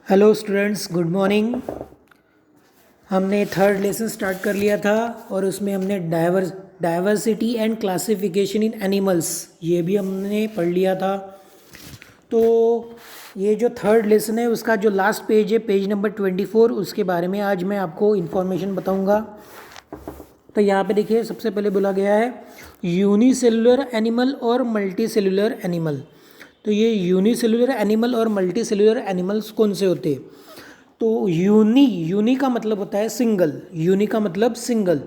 Hello students, good morning. हमने third lesson start कर लिया था और उसमें हमने diversity and classification in animals ये भी हमने पढ़ लिया था। तो ये जो थर्ड लेसन है उसका जो लास्ट पेज है, पेज नंबर 24, उसके बारे में आज मैं आपको इन्फॉर्मेशन बताऊंगा। तो यहाँ पे देखिए, सबसे पहले बोला गया है यूनिसेलुलर एनिमल और मल्टी सेलुलर एनिमल। तो ये यूनिसेलुलर एनिमल और मल्टी सेलुलर एनिमल्स कौन से होते हैं? तो यूनी का मतलब होता है सिंगल, यूनी का मतलब सिंगल।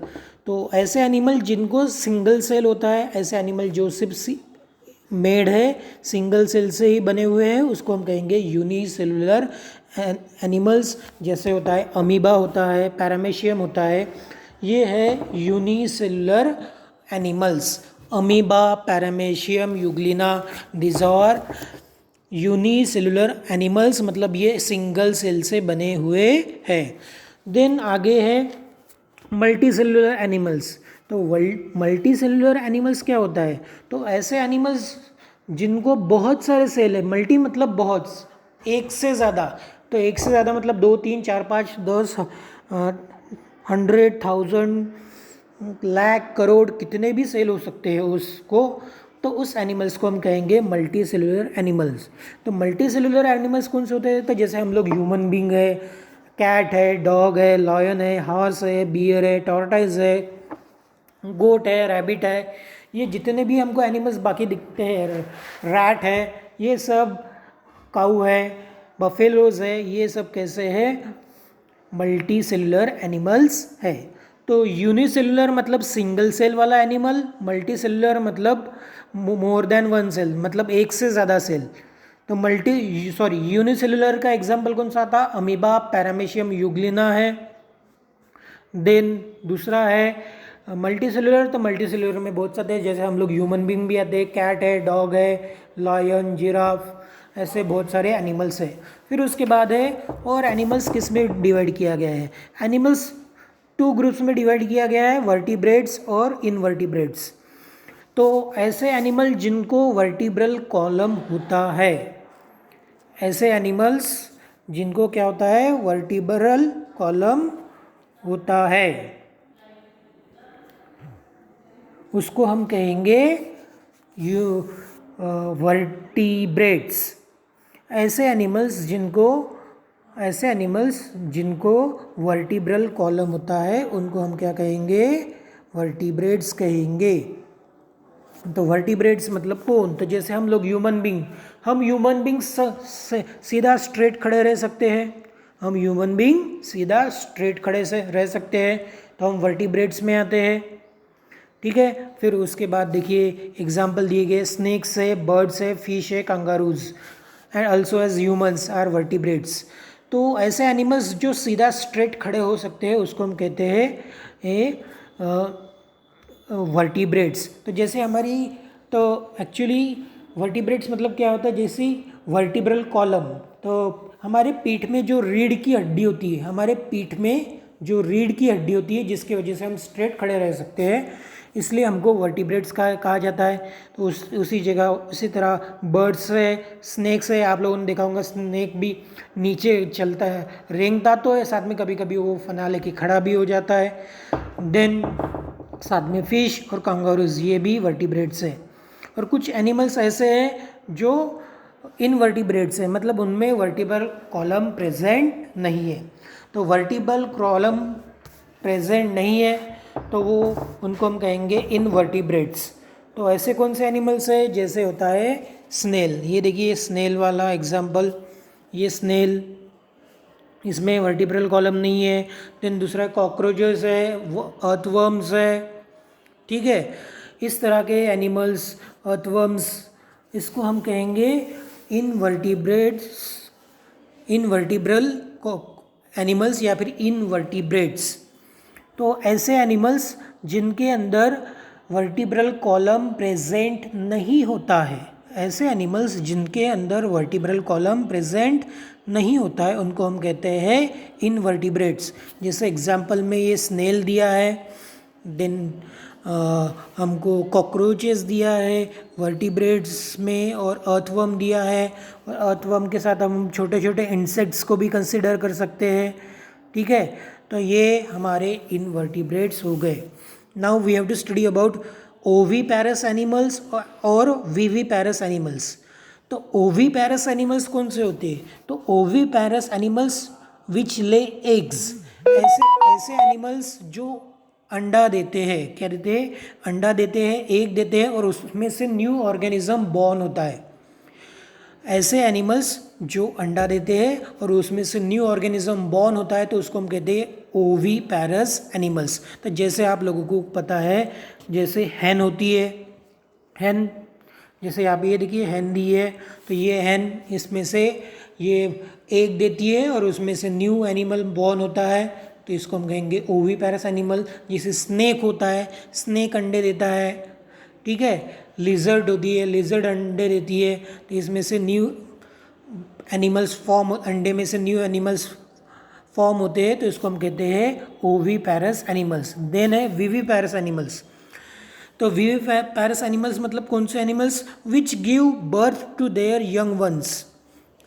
तो ऐसे एनिमल जिनको सिंगल सेल होता है, ऐसे एनिमल जो सिर्फ मेड है, सिंगल सेल से ही बने हुए हैं, उसको हम कहेंगे यूनिसेलुलर एनिमल्स। जैसे होता है अमीबा, होता है पैरामेशियम, होता है, ये है unicellular animals. Amoeba, paramecium, euglena, these are unicellular animals, मतलब ये सिंगल सेल से बने हुए हैं। देन आगे है मल्टी सेलुलर एनिमल्स। तो मल्टी सेलुलर एनिमल्स क्या होता है? तो ऐसे एनिमल्स जिनको बहुत सारे सेल है, मल्टी मतलब बहुत, एक से ज़्यादा। तो एक से ज़्यादा मतलब 2, 3, 4, 5, 10, 100, 1000, लाख, करोड़, कितने भी सेल हो सकते हैं उसको। तो उस एनिमल्स को हम कहेंगे मल्टी सेलुलर एनिमल्स। तो मल्टी सेलुलर एनिमल्स कौन से होते हैं? तो जैसे हम लोग ह्यूमन बींग है, कैट है, डॉग है, लॉयन है, हॉर्स है, बियर है, टॉर्टाइज है, गोट है, रैबिट है, ये जितने भी हमको एनिमल्स बाकी दिखते हैं, रैट है, ये सब, काऊ है, बफेलोज है, ये सब कैसे है? मल्टी सेलुलर एनिमल्स है। तो यूनिसेलुलर मतलब सिंगल सेल वाला एनिमल, मल्टी सेलुलर मतलब मोर देन वन सेल, मतलब एक से ज़्यादा सेल। तो यूनिसेलुलर का एग्जांपल कौन सा था? अमीबा, पैरामेशियम, यूग्लिना है। देन दूसरा है मल्टी सेलुलर। तो मल्टी सेलुलर में बहुत सारे हैं, जैसे हम लोग ह्यूमन बींग भी आते हैं, कैट है, डॉग है, लायन, जिराफ, ऐसे बहुत सारे एनिमल्स हैं। फिर उसके बाद है और एनिमल्स किस में डिवाइड किया गया है? एनिमल्स 2 ग्रुप्स में डिवाइड किया गया है, वर्टिब्रेट्स और इनवर्टिब्रेट्स। तो ऐसे एनिमल जिनको वर्टिब्रल कॉलम होता है, ऐसे एनिमल्स जिनको क्या होता है? वर्टिब्रल कॉलम होता है, उसको हम कहेंगे वर्टिब्रेट्स। ऐसे एनिमल्स जिनको वर्टिब्रल कॉलम होता है, उनको हम क्या कहेंगे? वर्टिब्रेट्स कहेंगे। तो वर्टिब्रेट्स मतलब कौन? तो जैसे हम लोग ह्यूमन बींग सीधा स्ट्रेट खड़े रह सकते हैं, हम ह्यूमन बींग सीधा स्ट्रेट खड़े से रह सकते हैं, तो हम वर्टिब्रेट्स में आते हैं। ठीक है। फिर उसके बाद देखिए एग्जाम्पल दिए गए, स्नेक्स है, बर्ड्स है, फिश है, kangaroos, and also as humans are vertebrates. तो ऐसे एनिमल्स जो सीधा स्ट्रेट खड़े हो सकते हैं, उसको हम कहते हैं वर्टिब्रेट्स। तो जैसे तो एक्चुअली वर्टिब्रेट्स मतलब क्या होता है? जैसे वर्टिब्रल कॉलम, तो हमारे पीठ में जो रीढ़ की हड्डी होती है, हमारे पीठ में जो रीढ़ की हड्डी होती है, जिसकी वजह से हम स्ट्रेट खड़े रह सकते हैं, इसलिए हमको वर्टिब्रेट्स कहा जाता है। तो उसी जगह उसी तरह बर्ड्स है, स्नेक्स है, आप लोगों ने देखा होगा स्नेक भी नीचे चलता है, रेंगता तो है, साथ में कभी कभी वो फना लेके खड़ा भी हो जाता है। देन साथ में फिश और कंगारूज, ये भी वर्टिब्रेट्स है। और कुछ एनिमल्स ऐसे हैं जो इनवर्टिब्रेट्स हैं, मतलब उनमें वर्टिब्रल कॉलम प्रेजेंट नहीं है। तो वर्टिब्रल कॉलम प्रेजेंट नहीं है तो वो उनको हम कहेंगे इनवर्टिब्रेट्स। तो ऐसे कौन से एनिमल्स है? जैसे होता है स्नेल, ये देखिए स्नेल वाला एग्जाम्पल, ये स्नेल, इसमें वर्टिब्रल कॉलम नहीं है। देन दूसरा कॉकरोचेस है, अर्थवर्म्स है। ठीक है, इस तरह के एनिमल्स, अर्थवर्म्स, इसको हम कहेंगे इनवर्टिब्रल एनिमल्स या फिर इनवर्टिब्रेट्स। तो ऐसे एनिमल्स जिनके अंदर वर्टिब्रल कॉलम प्रेजेंट नहीं होता है, ऐसे एनिमल्स जिनके अंदर वर्टिब्रल कॉलम प्रेजेंट नहीं होता है, उनको हम कहते हैं इनवर्टिब्रेट्स। जैसे एग्जांपल में ये स्नेल दिया है, देन हमको कॉकरोचेस दिया है वर्टिब्रेट्स में, और अर्थवर्म दिया है, और अर्थवर्म के साथ हम छोटे छोटे इंसेक्ट्स को भी कंसिडर कर सकते हैं। ठीक है, तो ये हमारे इनवर्टिब्रेट्स हो गए। Now we have to study about oviparous animals और विविपैरस एनिमल्स। तो ओवीपैरस एनिमल्स कौन से होते हैं? तो oviparous animals which lay eggs, ऐसे ऐसे एनिमल्स जो अंडा देते हैं। क्या देते हैं? अंडा देते हैं, एग देते हैं, और उसमें से न्यू ऑर्गेनिज्म बॉर्न होता है। ऐसे एनिमल्स जो अंडा देते हैं और उसमें से न्यू ऑर्गेनिज्म बॉर्न होता है, तो उसको हम कहते हैं ओवीपैरस एनिमल्स। तो जैसे आप लोगों को पता है, जैसे हैन होती है, हैन, जैसे आप ये देखिए हैन दी है, तो ये हैन इसमें से ये एग देती है और उसमें से न्यू एनिमल बॉर्न होता है, तो इसको हम कहेंगे ओवीपैरस एनिमल। जैसे स्नेक होता है, स्नेक अंडे देता है। ठीक है, लिजर्ड होती है, लिजर्ड अंडे देती है, तो इसमें से न्यू एनिमल्स फॉर्म, अंडे में से न्यू एनिमल्स फॉर्म होते हैं, तो इसको हम कहते हैं ओवीपैरस एनिमल्स। देन है विविपैरस एनिमल्स। तो विविपैरस एनिमल्स मतलब कौन से animals? Which give birth to their young ones.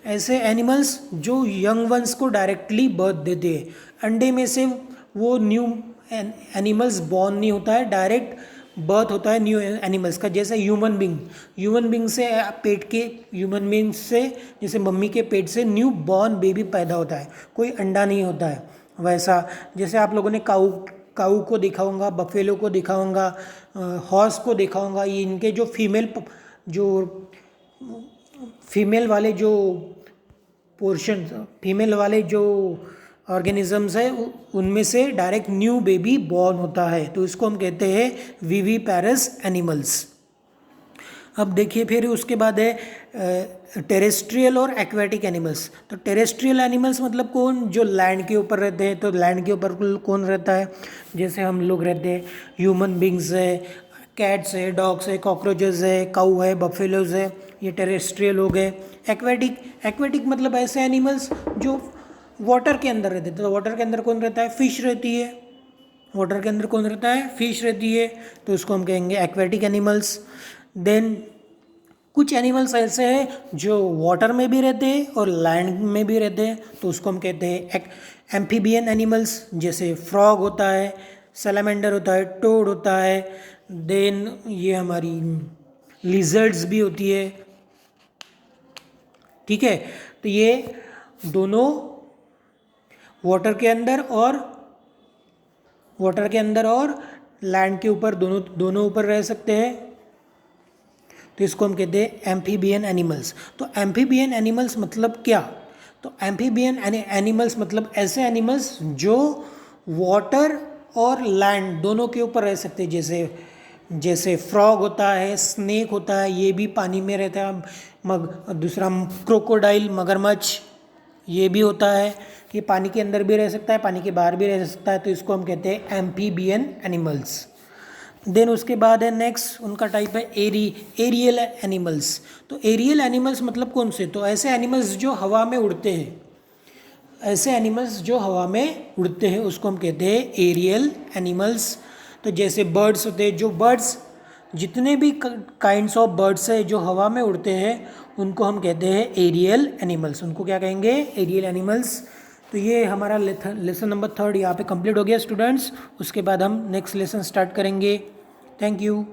ऐसे एनिमल्स जो यंग वंस को डायरेक्टली बर्थ देते हैं। अंडे में से वो न्यू एनिमल्स बॉर्न नहीं होता है, डायरेक्ट बर्थ होता है न्यू एनिमल्स का। जैसे ह्यूमन बींग से पेट के ह्यूमन बींग से, जैसे मम्मी के पेट से न्यू बॉर्न बेबी पैदा होता है, कोई अंडा नहीं होता है। वैसा जैसे आप लोगों ने काऊ को देखा होगा, बफेलो को देखा होगा, हॉर्स को देखा होगा, ये इनके जो फीमेल वाले जो पोर्शन, फीमेल वाले जो ऑर्गेनिजम्स है, उनमें से डायरेक्ट न्यू बेबी बॉर्न होता है, तो इसको हम कहते हैं विविपैरस एनिमल्स। अब देखिए फिर उसके बाद है टेरेस्ट्रियल और एक्वेटिक एनिमल्स। तो टेरेस्ट्रियल एनिमल्स मतलब कौन? जो लैंड के ऊपर रहते हैं। तो लैंड के ऊपर कौन रहता है? जैसे हम लोग रहते हैं, ह्यूमन बींग्स है, कैट्स है, डॉग्स है, कॉकरोचेस है, काऊ है, बफेलोज है, ये टेरेस्ट्रियल हो गए। एक्वेटिक मतलब ऐसे एनिमल्स जो वाटर के अंदर रहते हैं। तो वाटर के अंदर कौन रहता है? फिश रहती है। वाटर के अंदर कौन रहता है? फिश रहती है, तो उसको हम कहेंगे एक्वेटिक एनिमल्स। देन कुछ एनिमल्स ऐसे हैं जो वाटर में भी रहते हैं और लैंड में भी रहते हैं, तो उसको हम कहते हैं एम्फीबियन एनिमल्स। जैसे फ्रॉग होता है, सैलामेंडर होता है, टोड होता है। देन ये हमारी लिजर्ड्स भी होती है। ठीक है, तो ये दोनों वाटर के अंदर और लैंड के ऊपर दोनों ऊपर रह सकते हैं, तो इसको हम कहते हैं एम्फीबियन एनिमल्स। तो एम्फीबियन एनिमल्स मतलब क्या? तो एम्फीबियन एनिमल्स मतलब ऐसे एनिमल्स जो वाटर और लैंड दोनों के ऊपर रह सकते हैं। जैसे फ्रॉग होता है, स्नेक होता है, ये भी पानी में रहता है। दूसरा क्रोकोडाइल, मगरमच्छ, ये भी होता है कि पानी के अंदर भी रह सकता है, पानी के बाहर भी रह सकता है, तो इसको हम कहते हैं एम्फीबियन एनिमल्स। देन उसके बाद है नेक्स्ट उनका टाइप है एरियल एनिमल्स। तो एरियल एनिमल्स मतलब कौन से? तो ऐसे एनिमल्स जो हवा में उड़ते हैं, उसको हम कहते हैं एरियल एनिमल्स। तो जैसे बर्ड्स होते हैं, जो बर्ड्स जितने भी काइंड्स ऑफ बर्ड्स है जो हवा में उड़ते हैं, उनको हम कहते हैं एरियल एनिमल्स। उनको क्या कहेंगे? Aerial animals. तो ये हमारा लेसन नंबर 3 यहाँ पे कंप्लीट हो गया स्टूडेंट्स। उसके बाद हम नेक्स्ट लेसन स्टार्ट करेंगे। Thank you.